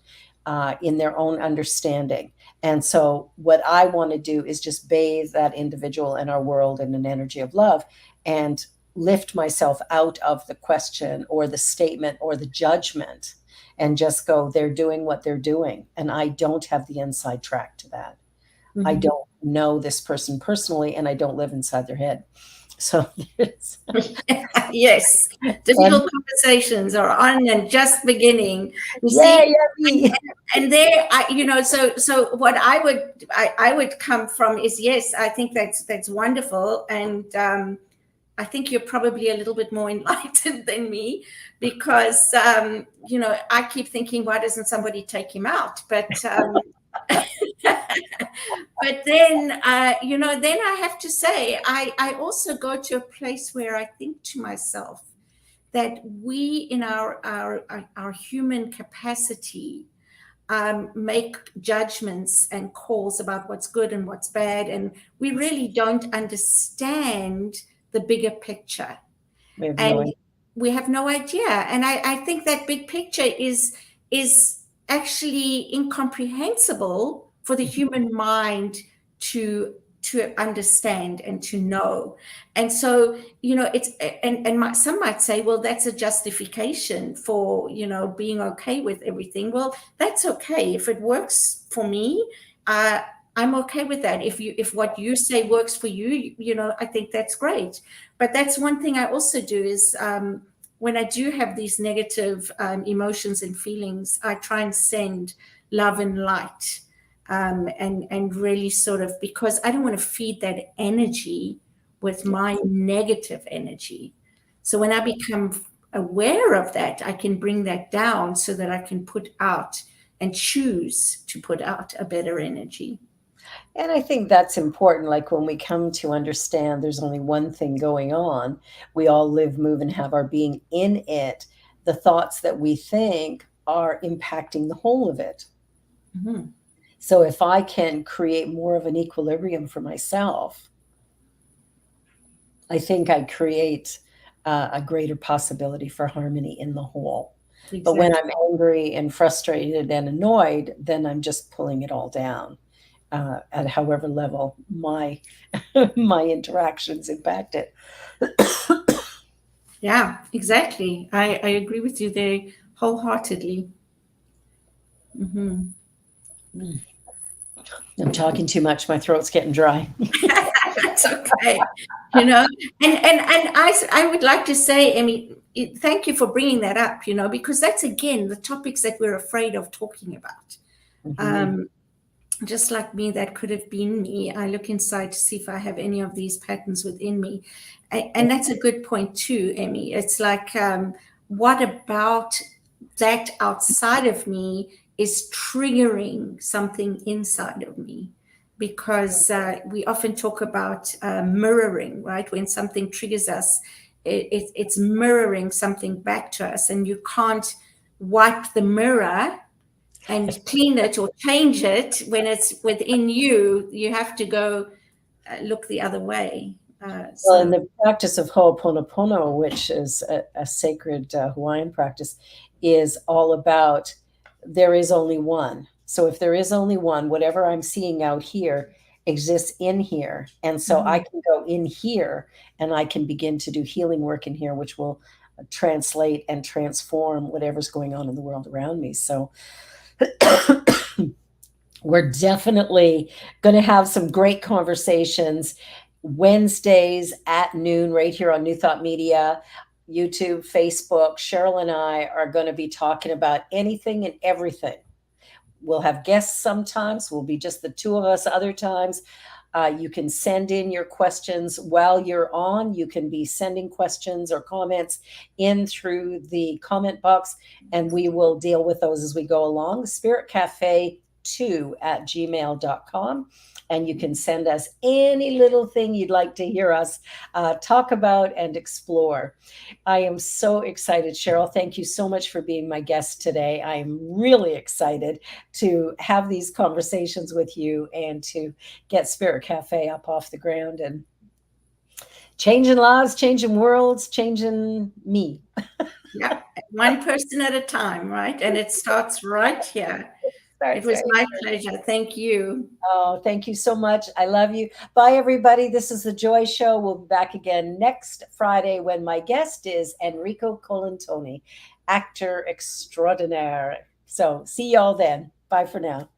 S1: in their own understanding. And so what I want to do is just bathe that individual in our world in an energy of love and lift myself out of the question or the statement or the judgment and just go, they're doing what they're doing. And I don't have the inside track to that. I
S2: Mhm.
S1: don't know this person personally, and I don't live inside their head. So there's,
S2: Yes,
S1: and
S2: difficult conversations are on and just beginning, you
S1: yeah,
S2: see.
S1: yeah, me.
S2: And there so what I would come from is, yes, I think that's wonderful. And I think you're probably a little bit more enlightened than me, because I keep thinking, why doesn't somebody take him out? But but then then I have to say, I also go to a place where I think to myself that we, in our human capacity, make judgments and calls about what's good and what's bad, and we really don't understand the bigger picture.
S1: We have no
S2: And
S1: idea.
S2: we have no idea. And I think that big picture is actually incomprehensible for the human mind to understand and to know. And so, it's some might say, well, that's a justification for, being okay with everything. Well, that's okay. If it works for me, I'm okay with that. If what you say works for you, I think that's great. But that's one thing I also do is, when I do have these negative emotions and feelings, I try and send love and light, and really sort of, because I don't want to feed that energy with my negative energy. So when I become aware of that, I can bring that down so that I can put out and choose to put out a better energy.
S1: And I think that's important. Like when we come to understand there's only one thing going on, we all live, move, and have our being in it. The thoughts that we think are impacting the whole of it.
S2: Mm-hmm.
S1: So if I can create more of an equilibrium for myself, I think I create a greater possibility for harmony in the whole.
S2: Exactly.
S1: But when I'm angry and frustrated and annoyed, then I'm just pulling it all down. At however level my my interactions impact it.
S2: Yeah, exactly. I agree with you there wholeheartedly. Mm-hmm.
S1: I'm talking too much. My throat's getting dry.
S2: That's okay. And I would like to say, Emmy, thank you for bringing that up, because that's, again, the topics that we're afraid of talking about.
S1: Mm-hmm.
S2: Just like me, that could have been me. I look inside to see if I have any of these patterns within me. And that's a good point too, Emmy. It's like, what about that outside of me is triggering something inside of me? Because we often talk about mirroring, right? When something triggers us, it's mirroring something back to us, and you can't wipe the mirror and clean it or change it when it's within you. You have to go look the other way.
S1: Well, in the practice of Ho'oponopono, which is a sacred Hawaiian practice, is all about there is only one. So if there is only one, whatever I'm seeing out here exists in here. And so I can go in here and I can begin to do healing work in here, which will translate and transform whatever's going on in the world around me. So we're definitely going to have some great conversations Wednesdays at noon right here on New Thought Media, YouTube, Facebook. Cheryl and I are going to be talking about anything and everything. We'll have guests sometimes. We'll be just the two of us other times. You can send in your questions while you're on. You can be sending questions or comments in through the comment box, and we will deal with those as we go along. spiritcafe2@gmail.com. And you can send us any little thing you'd like to hear us talk about and explore. I am so excited, Cheryl. Thank you so much for being my guest today. I am really excited to have these conversations with you and to get Spirit Cafe up off the ground and changing lives, changing worlds, changing me.
S2: Yeah, one person at a time, right? And it starts right here. It was my pleasure. Thank you.
S1: Oh, thank you so much. I love you. Bye, everybody. This is The Joy Show. We'll be back again next Friday when my guest is Enrico Colantoni, actor extraordinaire. So see y'all then. Bye for now.